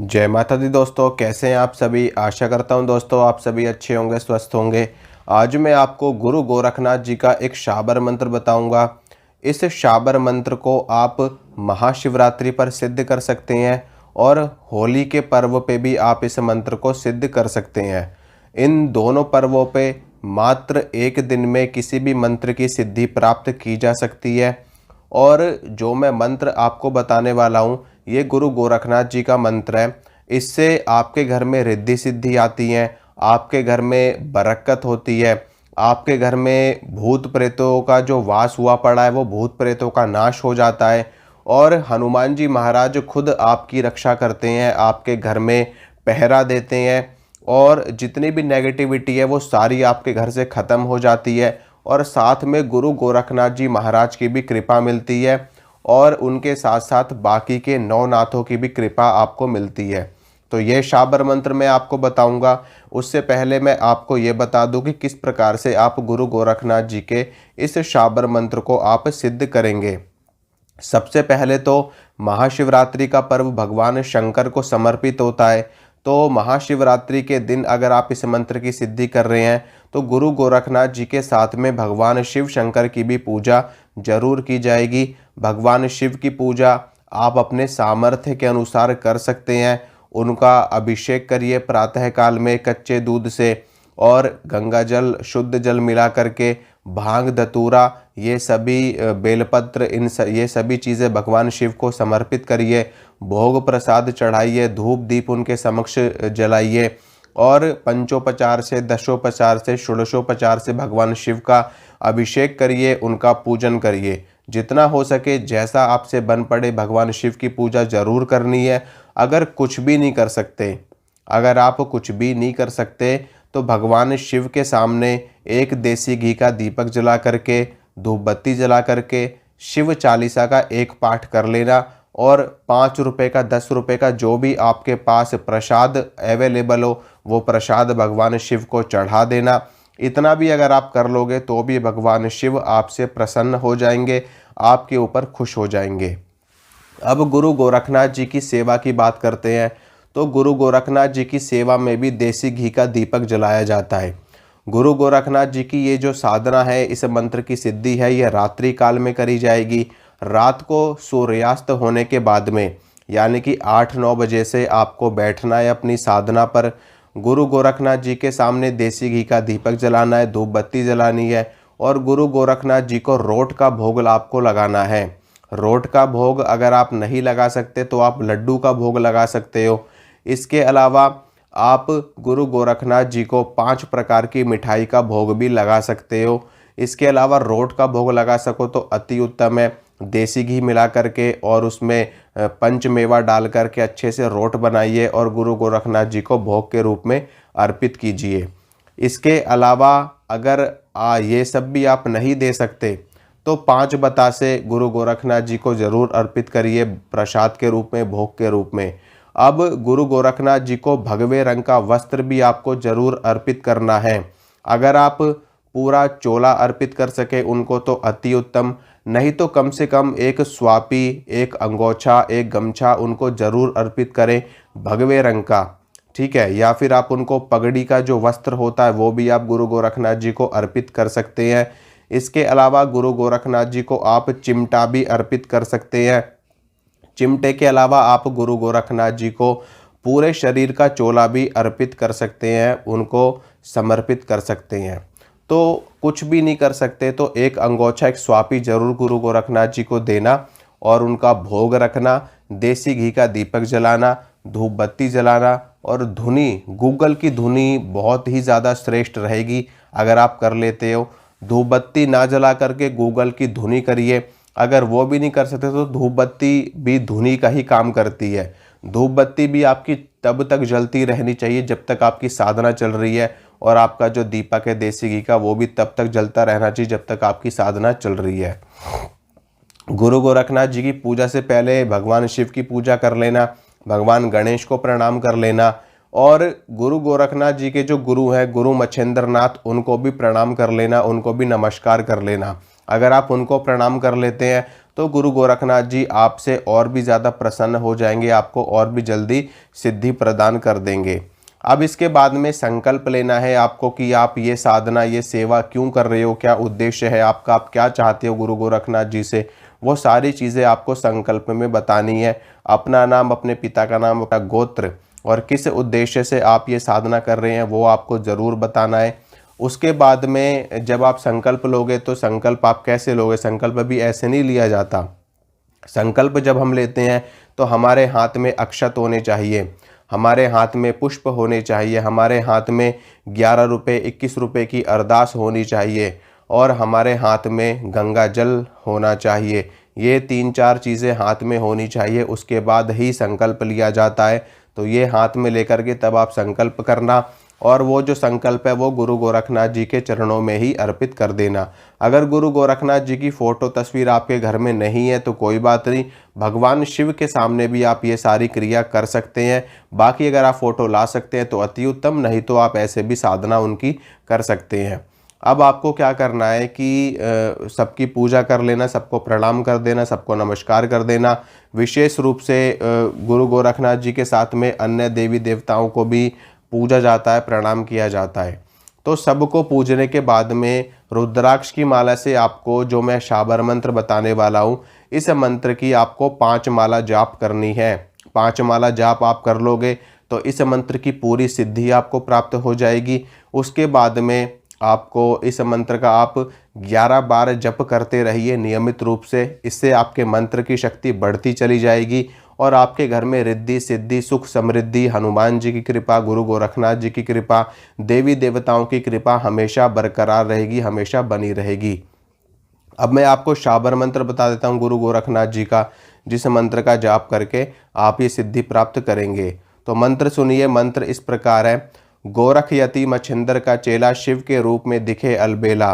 जय माता दी दोस्तों, कैसे हैं आप सभी। आशा करता हूं दोस्तों आप सभी अच्छे होंगे, स्वस्थ होंगे। आज मैं आपको गुरु गोरखनाथ जी का एक शाबर मंत्र बताऊंगा। इस शाबर मंत्र को आप महाशिवरात्रि पर सिद्ध कर सकते हैं और होली के पर्व पे भी आप इस मंत्र को सिद्ध कर सकते हैं। इन दोनों पर्वों पे मात्र एक दिन में किसी भी मंत्र की सिद्धि प्राप्त की जा सकती है। और जो मैं मंत्र आपको बताने वाला हूँ ये गुरु गोरखनाथ जी का मंत्र है। इससे आपके घर में रिद्धि सिद्धि आती हैं, आपके घर में बरकत होती है, आपके घर में भूत प्रेतों का जो वास हुआ पड़ा है वो भूत प्रेतों का नाश हो जाता है। और हनुमान जी महाराज खुद आपकी रक्षा करते हैं, आपके घर में पहरा देते हैं और जितनी भी नेगेटिविटी है वो सारी आपके घर से ख़त्म हो जाती है। और साथ में गुरु गोरखनाथ जी महाराज की भी कृपा मिलती है और उनके साथ साथ बाकी के नवनाथों की भी कृपा आपको मिलती है। तो ये शाबर मंत्र मैं आपको बताऊंगा। उससे पहले मैं आपको ये बता दूं कि किस प्रकार से आप गुरु गोरखनाथ जी के इस शाबर मंत्र को आप सिद्ध करेंगे। सबसे पहले तो महाशिवरात्रि का पर्व भगवान शंकर को समर्पित होता है। तो महाशिवरात्रि के दिन अगर आप इस मंत्र की सिद्धि कर रहे हैं तो गुरु गोरखनाथ जी के साथ में भगवान शिव शंकर की भी पूजा जरूर की जाएगी। भगवान शिव की पूजा आप अपने सामर्थ्य के अनुसार कर सकते हैं। उनका अभिषेक करिए प्रातः काल में कच्चे दूध से और गंगा जल शुद्ध जल मिला करके, भांग धतूरा ये सभी बेलपत्र ये सभी चीज़ें भगवान शिव को समर्पित करिए। भोग प्रसाद चढ़ाइए, धूप दीप उनके समक्ष जलाइए और पंचोपचार से, दशोपचार से, षोडशोपचार से भगवान शिव का अभिषेक करिए, उनका पूजन करिए। जितना हो सके जैसा आपसे बन पड़े भगवान शिव की पूजा जरूर करनी है। अगर कुछ भी नहीं कर सकते, अगर आप कुछ भी नहीं कर सकते तो भगवान शिव के सामने एक देसी घी का दीपक जला करके, धूप बत्ती जला करके शिव चालीसा का एक पाठ कर लेना और 5 रुपये का, 10 रुपये का जो भी आपके पास प्रसाद अवेलेबल हो वो प्रसाद भगवान शिव को चढ़ा देना। इतना भी अगर आप कर लोगे तो भी भगवान शिव आपसे प्रसन्न हो जाएंगे, आपके ऊपर खुश हो जाएंगे। अब गुरु गोरखनाथ जी की सेवा की बात करते हैं। तो गुरु गोरखनाथ जी की सेवा में भी देसी घी का दीपक जलाया जाता है। गुरु गोरखनाथ जी की ये जो साधना है, इस मंत्र की सिद्धि है, यह रात्रि काल में करी जाएगी। रात को सूर्यास्त होने के बाद में, यानी कि 8-9 बजे से आपको बैठना है अपनी साधना पर। गुरु गोरखनाथ जी के सामने देसी घी का दीपक जलाना है, धूप बत्ती जलानी है और गुरु गोरखनाथ जी को रोट का भोग आपको लगाना है। रोट का भोग अगर आप नहीं लगा सकते तो आप लड्डू का भोग लगा सकते हो। इसके अलावा आप गुरु गोरखनाथ जी को 5 प्रकार की मिठाई का भोग भी लगा सकते हो। इसके अलावा रोट का भोग लगा सको तो अति उत्तम है। देसी घी मिला करके और उसमें पंचमेवा डाल करके अच्छे से रोट बनाइए और गुरु गोरखनाथ जी को भोग के रूप में अर्पित कीजिए। इसके अलावा अगर ये सब भी आप नहीं दे सकते तो 5 बतासे गुरु गोरखनाथ जी को जरूर अर्पित करिए प्रसाद के रूप में, भोग के रूप में। अब गुरु गोरखनाथ जी को भगवे रंग का वस्त्र भी आपको जरूर अर्पित करना है। अगर आप पूरा चोला अर्पित कर सके उनको तो अति उत्तम, नहीं तो कम से कम एक स्वापी, एक अंगोछा, एक गमछा उनको जरूर अर्पित करें भगवे रंग का, ठीक है। या फिर आप उनको पगड़ी का जो वस्त्र होता है वो भी आप गुरु गोरखनाथ जी को अर्पित कर सकते हैं। इसके अलावा गुरु गोरखनाथ जी को आप चिमटा भी अर्पित कर सकते हैं। चिमटे के अलावा आप गुरु गोरखनाथ जी को पूरे शरीर का चोला भी अर्पित कर सकते हैं, उनको समर्पित कर सकते हैं। तो कुछ भी नहीं कर सकते तो एक अंगोछा, एक स्वापी जरूर गुरु गोरखनाथ जी को देना और उनका भोग रखना, देसी घी का दीपक जलाना, धूप बत्ती जलाना और धुनी, गूगल की धुनी बहुत ही ज़्यादा श्रेष्ठ रहेगी अगर आप कर लेते हो। धूप बत्ती ना जला करके गूगल की धुनी करिए। अगर वो भी नहीं कर सकते तो धूप बत्ती भी धुनी का ही काम करती है। धूप बत्ती भी आपकी तब तक जलती रहनी चाहिए जब तक आपकी साधना चल रही है और आपका जो दीपक है देसी घी का वो भी तब तक जलता रहना चाहिए जब तक आपकी साधना चल रही है। गुरु गोरखनाथ जी की पूजा से पहले भगवान शिव की पूजा कर लेना, भगवान गणेश को प्रणाम कर लेना और गुरु गोरखनाथ जी के जो गुरु हैं गुरु मच्छेंद्र नाथ, उनको भी प्रणाम कर लेना, उनको भी नमस्कार कर लेना। अगर आप उनको प्रणाम कर लेते हैं तो गुरु गोरखनाथ जी आपसे और भी ज़्यादा प्रसन्न हो जाएंगे, आपको और भी जल्दी सिद्धि प्रदान कर देंगे। अब इसके बाद में संकल्प लेना है आपको कि आप ये साधना, ये सेवा क्यों कर रहे हो, क्या उद्देश्य है आपका, आप क्या चाहते हो गुरु गोरखनाथ जी से, वो सारी चीज़ें आपको संकल्प में बतानी है। अपना नाम, अपने पिता का नाम, अपना गोत्र और किस उद्देश्य से आप ये साधना कर रहे हैं वो आपको ज़रूर बताना है। उसके बाद में जब आप संकल्प लोगे तो संकल्प आप कैसे लोगे, संकल्प भी ऐसे नहीं लिया जाता। संकल्प जब हम लेते हैं तो हमारे हाथ में अक्षत होने चाहिए, हमारे हाथ में पुष्प होने चाहिए, हमारे हाथ में 11 रुपये 21 रुपये की अरदास होनी चाहिए और हमारे हाथ में गंगा जल होना चाहिए। ये 3-4 चीज़ें हाथ में होनी चाहिए, उसके बाद ही संकल्प लिया जाता है। तो ये हाथ में लेकर के तब आप संकल्प करना और वो जो संकल्प है वो गुरु गोरखनाथ जी के चरणों में ही अर्पित कर देना। अगर गुरु गोरखनाथ जी की फ़ोटो तस्वीर आपके घर में नहीं है तो कोई बात नहीं, भगवान शिव के सामने भी आप ये सारी क्रिया कर सकते हैं। बाकी अगर आप फ़ोटो ला सकते हैं तो अति उत्तम, नहीं तो आप ऐसे भी साधना उनकी कर सकते हैं। अब आपको क्या करना है कि सबकी पूजा कर लेना, सबको प्रणाम कर देना, सबको नमस्कार कर देना। विशेष रूप से गुरु गोरखनाथ जी के साथ में अन्य देवी देवताओं को भी पूजा जाता है, प्रणाम किया जाता है। तो सबको पूजने के बाद में रुद्राक्ष की माला से आपको, जो मैं शाबर मंत्र बताने वाला हूँ, इस मंत्र की आपको 5 माला जाप करनी है। 5 माला जाप आप कर लोगे तो इस मंत्र की पूरी सिद्धि आपको प्राप्त हो जाएगी। उसके बाद में आपको इस मंत्र का आप 11 बार जप करते रहिए नियमित रूप से। इससे आपके मंत्र की शक्ति बढ़ती चली जाएगी और आपके घर में रिद्धि सिद्धि सुख समृद्धि, हनुमान जी की कृपा, गुरु गोरखनाथ जी की कृपा, देवी देवताओं की कृपा हमेशा बरकरार रहेगी, हमेशा बनी रहेगी। अब मैं आपको शाबर मंत्र बता देता हूँ गुरु गोरखनाथ जी का, जिस मंत्र का जाप करके आप ये सिद्धि प्राप्त करेंगे। तो मंत्र सुनिए। मंत्र इस प्रकार है। गोरख यति मच्छिंदर का चेला, शिव के रूप में दिखे अलबेला,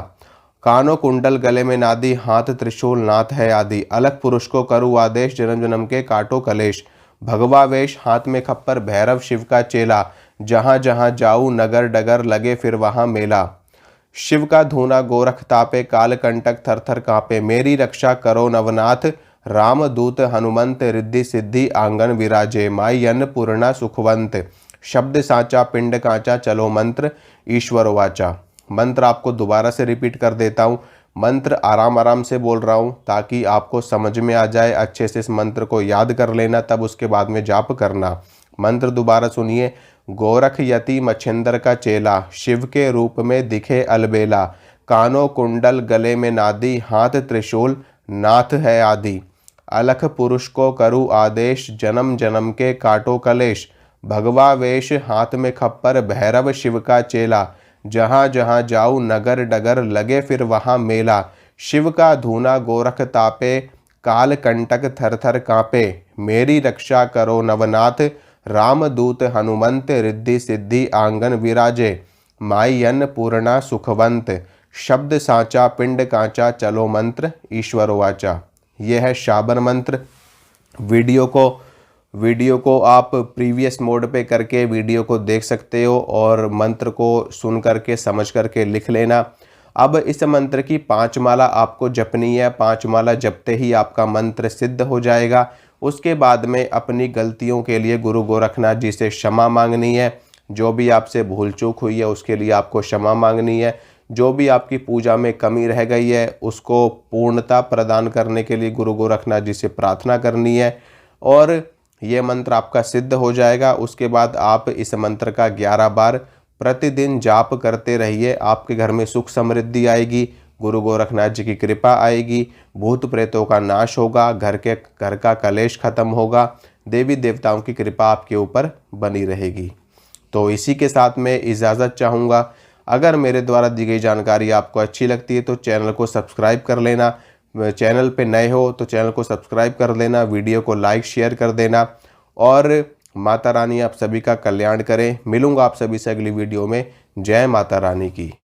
कानों कुंडल गले में नादी, हाथ त्रिशूल नाथ है आदि, अलग पुरुष को करु आदेश, जन्म जन्म के काटो कलेश, भगवा वेश हाथ में खप्पर, भैरव शिव का चेला, जहाँ जहाँ जाऊँ नगर डगर लगे फिर वहाँ मेला, शिव का धूना गोरख तापे, काल कंटक थर थर कांपे, मेरी रक्षा करो नवनाथ, राम दूत हनुमंत, रिद्धि सिद्धि आंगन विराजे, माई अन्नपूर्णा सुखवंत, शब्द साचा पिंड कांचा, चलो मंत्र ईश्वर वाचा। मंत्र आपको दोबारा से रिपीट कर देता हूँ। मंत्र आराम आराम से बोल रहा हूँ ताकि आपको समझ में आ जाए, अच्छे से इस मंत्र को याद कर लेना, तब उसके बाद में जाप करना। मंत्र दोबारा सुनिए। गोरख यति मच्छिंदर का चेला, शिव के रूप में दिखे अलबेला, कानों कुंडल गले में नादी, हाथ त्रिशूल नाथ है आदि, अलख पुरुष को करु आदेश, जन्म जन्म के काटो कलेश, भगवा वेश हाथ में खप्पर, भैरव शिव का चेला, जहाँ जहाँ जाऊँ नगर डगर लगे फिर वहाँ मेला, शिव का धूना गोरख तापे, काल कंटक थर थर कांपे, मेरी रक्षा करो नवनाथ, राम दूत हनुमंत, रिद्धि सिद्धि आंगन विराजे, माई अन्नपूर्णा सुखवंत, शब्द साचा पिंड कांचा, चलो मंत्र ईश्वर वाचा। यह है शाबर मंत्र। वीडियो को आप प्रीवियस मोड पे करके वीडियो को देख सकते हो और मंत्र को सुन करके समझ करके लिख लेना। अब इस मंत्र की 5 माला आपको जपनी है। 5 माला जपते ही आपका मंत्र सिद्ध हो जाएगा। उसके बाद में अपनी गलतियों के लिए गुरु गोरखनाथ जी से क्षमा मांगनी है। जो भी आपसे भूल चूक हुई है उसके लिए आपको क्षमा मांगनी है। जो भी आपकी पूजा में कमी रह गई है उसको पूर्णता प्रदान करने के लिए गुरु गोरखनाथ जी से प्रार्थना करनी है और ये मंत्र आपका सिद्ध हो जाएगा। उसके बाद आप इस मंत्र का 11 बार प्रतिदिन जाप करते रहिए। आपके घर में सुख समृद्धि आएगी, गुरु गोरखनाथ जी की कृपा आएगी, भूत प्रेतों का नाश होगा, घर का कलेश खत्म होगा, देवी देवताओं की कृपा आपके ऊपर बनी रहेगी। तो इसी के साथ मैं इजाज़त चाहूँगा। अगर मेरे द्वारा दी गई जानकारी आपको अच्छी लगती है तो चैनल को सब्सक्राइब कर लेना। चैनल पे नए हो तो चैनल को सब्सक्राइब कर लेना, वीडियो को लाइक शेयर कर देना और माता रानी आप सभी का कल्याण करें। मिलूंगा आप सभी से अगली वीडियो में। जय माता रानी की।